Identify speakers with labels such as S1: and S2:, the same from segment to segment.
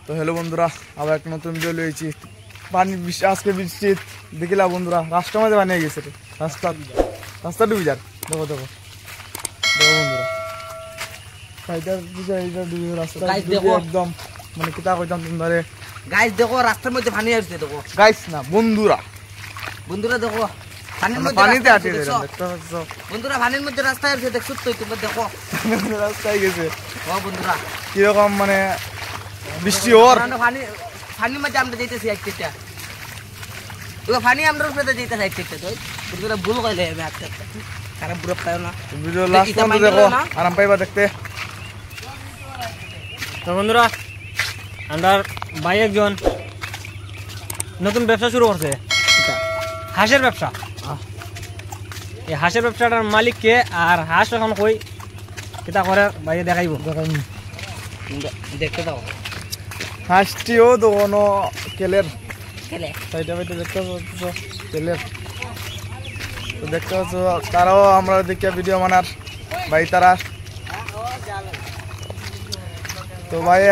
S1: তো হ্যালো বন্ধুরা, আবার একটা নতুন ভিডিও লইছি। পানি আজকে বৃষ্টি দেখিলা বন্ধুরা, রাস্তার মাঝে বানিয়ে গেছে রাস্তা ডুবি যার। দেখো দেখো দেখো বন্ধুরা, একদম মানে কিতা কইতাম তোমারে
S2: গাইস দেখো রাস্তার মধ্যে পানি আসছে। দেখো
S1: গাইস না বন্ধুরা,
S2: বন্ধুরা দেখো
S1: পানিতে আটকে গেছে।
S2: বন্ধুরা পানির মধ্যে রাস্তায় আসছে, দেখছো তো তোমরা দেখো
S1: রাস্তায় গেছে।
S2: ও বন্ধুরা
S1: কিরকম মানে বৃষ্টি ওর
S2: পানির মধ্যে আমরা যেতেছি একটা পানি আমরা উপরে যেতেছি একটা। তো বন্ধুরা ভুল কইলে আমি একটা খারাপ বুড়ো পাও না।
S1: ভিডিও লাস্ট পর্যন্ত দেখো, আরাম পাইবা দেখতে।
S3: তো বন্ধুরা, আমরা ভাই একজন নতুন ব্যবসা শুরু করছে, হাঁসের ব্যবসা। এই হাঁসের ব্যবসাটার মালিক কে আর হাঁস এখন কই কিতা করে ভাইয়ে দেখাইব।
S2: দেখতে দাও
S1: হাঁসটিও দোকানো কেলের
S2: খেলে
S1: সাইডে বাইতে দেখতে পাচ্ছ কেলের। তো দেখতে পাচ্ছ তারাও আমরা দেখি ভিডিও বানার ভাই তারা। তো ভাই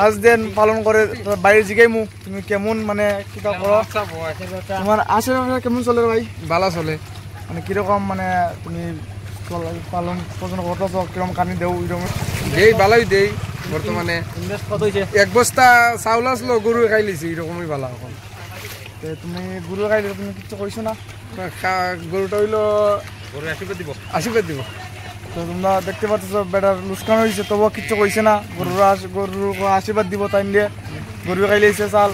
S1: হাঁস দেন পালন করে বাইরে জিগাইমু তুমি কেমন মানে কিতা করো, তোমার হাঁসের ব্যবসা কেমন চলে ভাই?
S4: ভালো চলে,
S1: মানে কিরকম মানে তুমি পালন পছন্দ করতেছ, কিরকম কানি দেও এরকম?
S4: দেই ভালোই দেই। বর্তমানে
S3: ইনভেস্ট কত হয়েছে?
S4: এক বস্তা চাউল আসলো, গরু খাই লিছি, এরকমই ভালো এখন।
S1: তুমি গরু খাইলে তুমি কিছু কইছো না?
S4: গরুটা হইলো আশীর্বাদ দিব।
S1: তো তোমরা দেখতে পাচ্ছ বেটার লুস্কান হয়েছে, তবুও কিচ্ছু কইছে না। গরুর আশীর্বাদ দিব তাই দিয়ে গরু খাইলেছে চাল।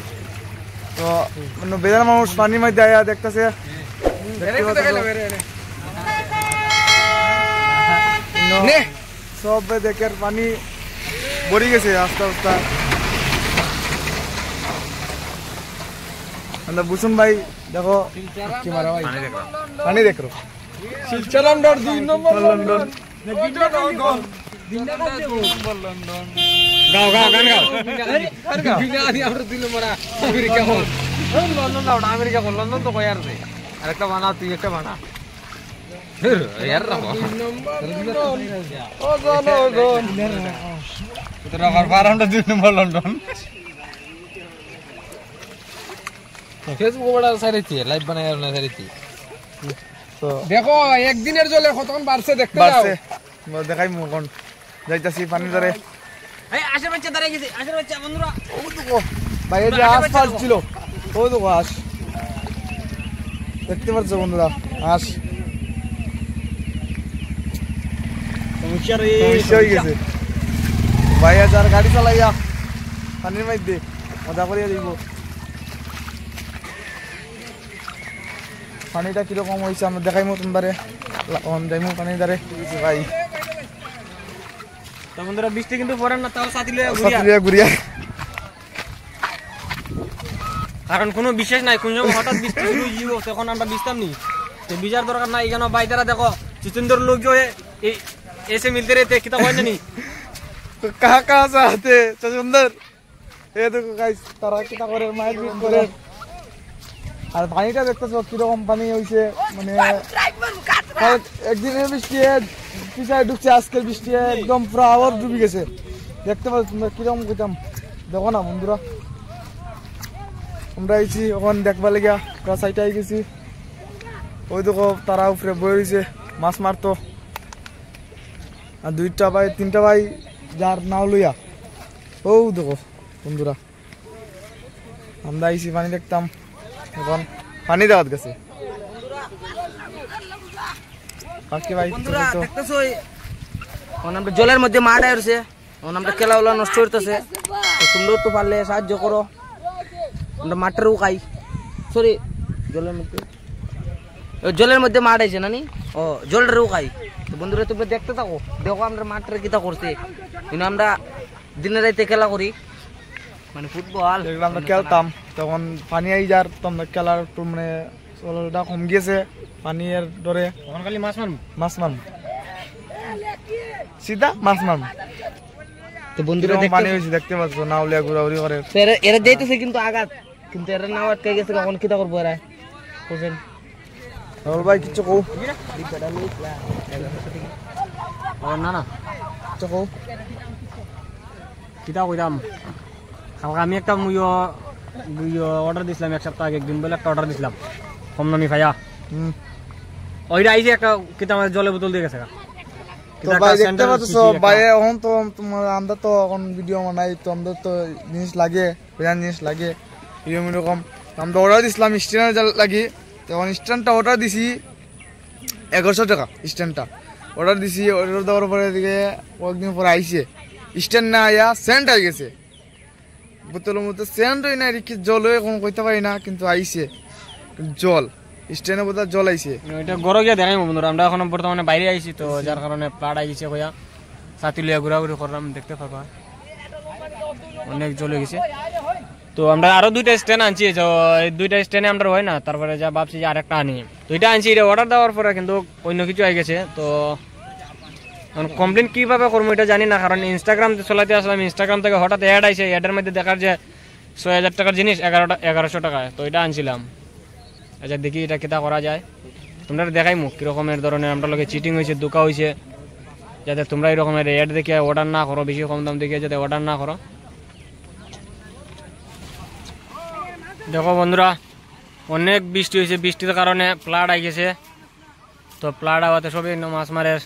S1: তো মানে বেজার মানুষ পানির মধ্যে আয়া দেখতেছে, সব দেখে পানি ভরি গেছে আস্তে আস্তে। বুঝুন ভাই দেখো কি মারা ভাই পানি দেখো
S4: শিলচর 2 নম্বর
S1: লন্ডন।
S3: গাও গাও গান গাও। লন্ডন যাও, আমেরিকা কর, লন্ডন তো কই আর রে। আরেকটা বানা, তুই একটা বানা। ইয়ার রাখো
S1: ও জনগণ
S4: তোরা আবার 2 নম্বর লন্ডন।
S3: ফেসবুক বড় সাইরেছি, লাইভ বানাই আর না সাইরেছি।
S1: তো
S4: দেখো একদিনের জলে কতক্ষণ বাড়ছে দেখতে যাও।
S1: বাড়ছে দেখাই মুখন যাইতাছি পানি ধরে।
S2: এই আশের বাচ্চা দাঁড়িয়ে গেছে, আশের বাচ্চা বন্ধুরা।
S1: ও দেখো ভাই এই যে হাঁস ফাঁস ছিল, ও দেখো হাঁস দেখতে পাচ্ছ বন্ধুরা, হাঁস সমস্যা হয়ে গেছে। ভাই যার গাড়ি চালাইয়া পানির মধ্যে মজা করিয়া দিব। পানিটা কিরকম হয়েছে আমরা দেখাইমো তোমারে, যাইমো পানি ধারে ভাই।
S3: তো বন্ধুরা বৃষ্টি কিন্তু পড়েন না, তাও সাথী লইয়া
S1: ঘুরিয়া
S3: কারণ কোনো বিশেষ নাই, কোন সময় হঠাৎ বৃষ্টি শুরু হইব তখন আমরা ভিজতাম নি। তো ভিজার দরকার নাই। এখানে বাইদারা দেখো সুন্দর লোক যে এসে মিলতে রেতে কিতা হয় না নি।
S1: কাহা কাহা চাহতে সুন্দর এ দেখো গাইস তারা কিতা করে মাইক বিট করে। আর পানিটা দেখতেছ কিরকম পানি হয়েছে, মানে একদিনের বৃষ্টি পিছায় ঢুকছে, আজকের বৃষ্টি একদম পুরো আবার ডুবি গেছে। দেখতে পাচ্ছ তোমরা কিরকম কইতাম, দেখো না বন্ধুরা। আমরা আইছি ওখান দেখবা লেগা সাইটে আই গেছি। ওই দেখো তারা উপরে বই রয়েছে মাছ মারতো, আর 2টা ভাই 3টা ভাই যার নাও লইয়া। ও দেখো বন্ধুরা, আমরা আইছি পানি দেখতাম, এখন পানি দেওয়াত গেছে। বাকি ভাই
S2: বন্ধুরা দেখতেছো আমরা জলের মধ্যে মাঠ আসছে, আমরা খেলাগুলো নষ্ট করতেছে। তোমরাও তো পারলে সাহায্য করো, আমরা মাঠটারও খাই। সরি জলের মধ্যে মাঠ আছে নানি, ও জলটারও খাই। তো বন্ধুরা তোমরা দেখতে থাকো, দেখো আমরা মাঠটা কিতা করছে। কিন্তু আমরা দিনে রাইতে খেলা করি, মানে ফুটবল
S1: আমরা খেলতাম, তখন পানি আই যার তো আমরা খেলার একটু মানে চলটা কম গিয়েছে পানির ডরে।
S3: তখন খালি মাছ মারব
S1: সিধা মাছ মারব।
S2: তো বন্ধুরা
S1: পানি হয়েছে দেখতে পাচ্ছ, নাউলিয়া ঘুরাঘুরি করে
S2: এরা যাইতেছে কিন্তু আঘাত, কিন্তু এরা নাও আটকে গেছে। কখন কিতা করবো এরা বুঝেন
S1: ভাই কিছু কৌ
S3: না না
S1: কিছু কৌ
S3: কিতা কইতাম। কালকে আমি একটা অর্ডার দিছিলাম এক সপ্তাহ আগে, একদিন বলে একটা অর্ডার দিছিলাম কম দামি ভাইয়া, ওইটা আইছে একটা কিতা আমাদের জলে বোতল দিয়ে গেছে।
S1: তো ভাই দেখতে পাচ্ছ ভাই, এখন তো তোমার আমরা তো এখন ভিডিও বানাই, তো আমাদের তো জিনিস লাগে, বেজান জিনিস লাগে এরকম। আমরা অর্ডার দিছিলাম স্ট্যান্ড লাগি, তখন স্ট্যান্ডটা অর্ডার দিছি 1100 টাকা। স্ট্যান্ডটা অর্ডার দিছি, অর্ডার দেওয়ার পরে দিকে কয়েকদিন পরে আইছে, স্ট্যান্ড না আইয়া সেন্ট হয়ে গেছে বোতলের মধ্যে। সেন্ট হয় না কি জল হয় এখন কইতে পারি না, কিন্তু আইছে জল, স্ট্যান্ডের বোধহয় জল আইছে।
S3: এটা গড় গিয়ে দেখাই বন্ধুরা, আমরা এখন বর্তমানে বাইরে আইছি, তো যার কারণে প্লাট আইছে কইয়া ছাতি লিয়া ঘোরাঘুরি করলাম, দেখতে পাবা অনেক জল হয়ে গেছে। তো আমরা আরো 2টা স্ট্যান্ড আনছি, তো এই 2টা স্ট্যান্ডে আমরা হয় না, তারপরে যা ভাবছি যে আরেকটা আনি। তো এটা আনছি, এটা অর্ডার দেওয়ার পরে কিন্তু অন্য কিছু হয়ে গেছে। তো কমপ্লেন কিভাবে করবো এটা জানি না, কারণ ইনস্টাগ্রাম চলাতে আসলাম, ইনস্টাগ্রাম থেকে হঠাৎ অ্যাড আইছে, অ্যাডের মধ্যে দেখার যে 6000 টাকার জিনিস 1100 টাকায়, তো এটা আনছিলাম। আচ্ছা দেখি এটা কেটা করা যায়, তোমরা দেখাই মুখ কিরকমের ধরনের আমরা লোকে চিটিং হয়েছে, ধোকা হয়েছে, যাতে তোমরা এরকমের অ্যাড দেখে অর্ডার না করো, বেশি কম দাম দেখে যাতে অর্ডার না করো। দেখো বন্ধুরা অনেক বৃষ্টি হয়েছে, বৃষ্টির কারণে ফ্লাড আই গেছে। তো ফ্লাড আওয়াতে সবই মাছ মারের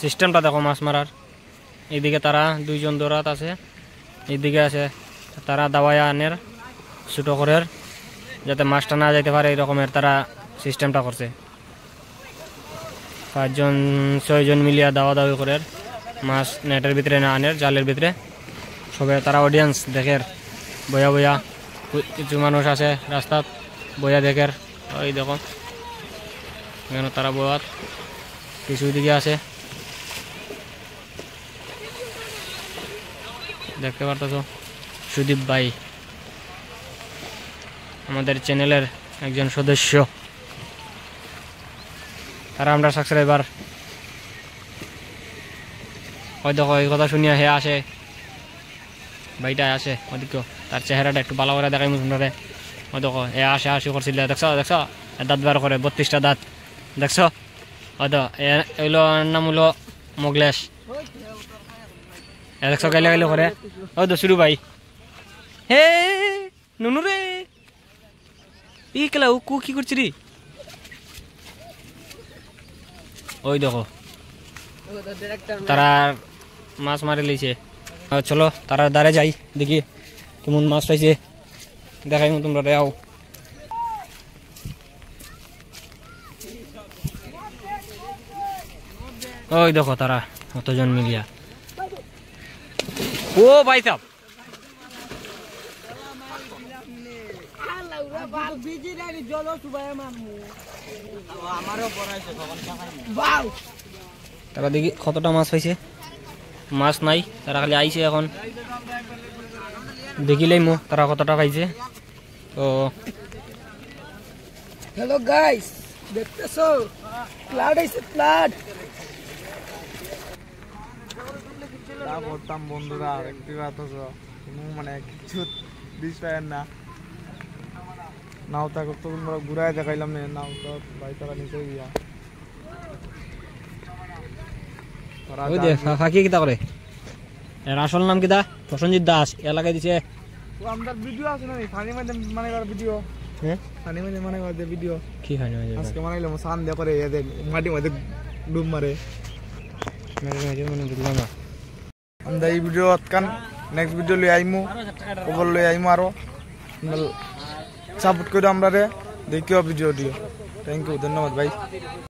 S3: সিস্টেমটা দেখো, মাছ মারার এইদিকে তারা 2 জন দৌড়াত আছে, এইদিকে আছে তারা দাওয়ায় আনের ছোটো করে যাতে মাছটা না যাইতে পারে, এই রকমের তারা সিস্টেমটা করছে। 5 জন 6 জন মিলিয়া দাওয়া দাওয়ি করে মাছ নেটের ভিতরে না আনের, জালের ভিতরে সবে তারা অডিয়েন্স দেখের বয়া বয়া, কিছু মানুষ আছে রাস্তাত বয়া দেখের, ওই দেখো এখানে তারা বয়াত, কিছু দিকে আছে দেখতে পারতেছ। সুদীপ ভাই আমাদের চ্যানেলের একজন সদস্য, তারা আমরা সাবস্ক্রাইবার। ওই দেখো এই কথা শুনিয়া হে আসে, ভাইটা আসে ওদিকে, তার চেহারাটা একটু ভালো করে দেখাই মুসুমরে। ওই দেখো এ আসে আসি করছিল, দেখছো দেখছো দাঁত বার করে 32টা দাঁত, দেখছো? ওই তো এগুলো নাম হলো মোগলেশ, দেখছো গাইলে গাইলে করে। ওই তো শুরু ভাই, হে নুনু রে ই কেলা ও কি করছি রে, ওই দেখো তারা মাছ মারি লিছে। চলো তারা দাঁড়ে যাই, দেখি কেমন মাছ পাইছে, দেখাই তোমরা দেও। ওই দেখো তারা কতজন মিলিয়া, ও ভাই সাহেব তারা দেখি কতটা মাছ পাইছে, মাছ নাই, তারা খালি আইছে এখন দেখিলেই মো তারা কতটা পাইছে। তো
S2: হ্যালো গাইস, দেখতেছো ফ্লাড আইছে, ফ্লাড
S1: করতাম বন্ধুরা, দেখতে পাচ্ছ কোনো মানে কিছু দিস পায় না। নাওটা কত তোমরা ঘুরাই দেখাইলাম না, নাওটা ভাই তারা নিচে গিয়া
S3: ওই দে ফাঁকি কিতা করে, এর আসল নাম কিতা? প্রসঞ্জিৎ দাস, এলাকায় দিছে।
S1: আমরা ভিডিও আছে না ফানি মানে করার ভিডিও,
S3: হ্যাঁ
S1: ফানি মানে করার ভিডিও
S3: কি ফানি মানে
S1: আজকে মানাইলাম সান দে করে এদের মাটি মধ্যে ডুব মারে,
S3: মানে বুঝলাম না।
S1: আমরা এই ভিডিও আটকান নেক্সট ভিডিও লই আইমু, খবর লই আইমু, আরো সাপোর্ট করে আমরা রে দেখিও ভিডিও দিও। থ্যাংক ইউ, ধন্যবাদ ভাই।